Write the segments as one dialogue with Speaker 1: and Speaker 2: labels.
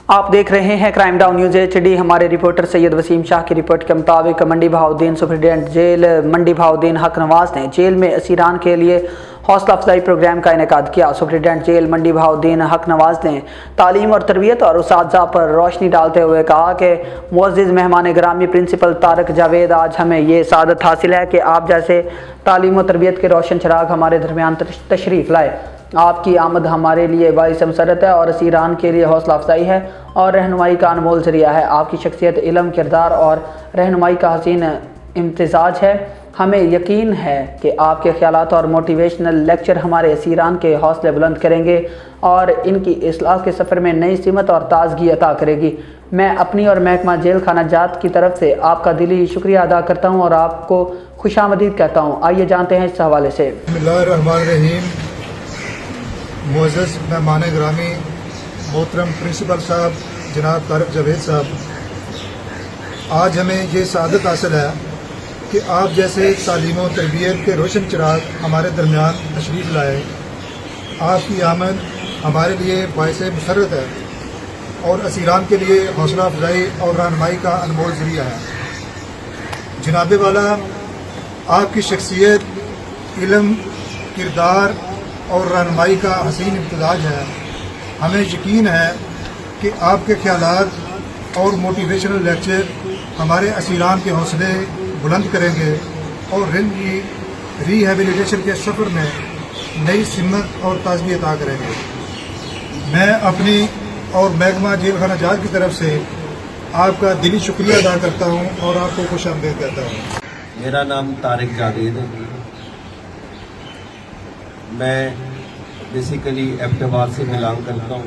Speaker 1: آپ دیکھ رہے ہیں کرائم ڈاؤن نیوز HD۔ ہمارے رپورٹر سید وسیم شاہ کی رپورٹ کے مطابق منڈی بہاؤالدین سپرنٹنڈنٹ جیل منڈی بہاؤالدین حق نواز نے جیل میں اسیران کے لیے حوصلہ افزائی پروگرام کا انعقاد کیا۔ سپرنٹنڈنٹ جیل منڈی بہاؤالدین حق نواز نے تعلیم اور تربیت اور اساتذہ پر روشنی ڈالتے ہوئے کہا کہ معزز مہمان گرامی پرنسپل طارق جاوید، آج ہمیں یہ سعادت حاصل ہے کہ آپ جیسے تعلیم و تربیت کے روشن چراغ ہمارے درمیان تشریف لائے۔ آپ کی آمد ہمارے لیے باعث مسرت ہے اور اسیران کے لیے حوصلہ افزائی ہے اور رہنمائی کا انمول ذریعہ ہے۔ آپ کی شخصیت، علم، کردار اور رہنمائی کا حسین امتزاج ہے۔ ہمیں یقین ہے کہ آپ کے خیالات اور موٹیویشنل لیکچر ہمارے اسیران کے حوصلے بلند کریں گے اور ان کی اصلاح کے سفر میں نئی سمت اور تازگی عطا کرے گی۔ میں اپنی اور محکمہ جیل خانہ جات کی طرف سے آپ کا دلی شکریہ ادا کرتا ہوں اور آپ کو خوش آمدید کہتا ہوں۔ آئیے جانتے ہیں اس حوالے سے۔
Speaker 2: بسم اللہ الرحمن الرحیم۔ معزز مہمان گرامی محترم پرنسپل صاحب جناب طارق جاوید صاحب، آج ہمیں یہ سعادت حاصل ہے کہ آپ جیسے تعلیم و تربیت کے روشن چراغ ہمارے درمیان تشریف لائے۔ آپ کی آمد ہمارے لیے باعث مسرت ہے اور اسیران کے لیے حوصلہ افزائی اور رہنمائی کا انمول ذریعہ ہے۔ جناب والا، آپ کی شخصیت، علم، کردار اور رہنمائی کا حسین امتزاج ہے۔ ہمیں یقین ہے کہ آپ کے خیالات اور موٹیویشنل لیکچر ہمارے اسیران کے حوصلے بلند کریں گے اور ان کی ریہیبلیٹیشن کے سفر میں نئی سمت اور تازگی عطا کریں گے۔ میں اپنی اور محکمہ جیل خانہ جات کی طرف سے آپ کا دلی شکریہ ادا کرتا ہوں اور آپ کو خوش آمدید کہتا ہوں۔
Speaker 3: میرا نام طارق جاوید ہے۔ میں بیسیکلی ایبٹباد سے بلانگ کرتا ہوں۔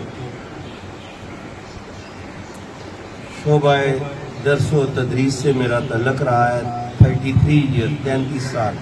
Speaker 3: شعبہ درس و تدریس سے میرا تعلق رہا ہے 33 ایئر 33 سال۔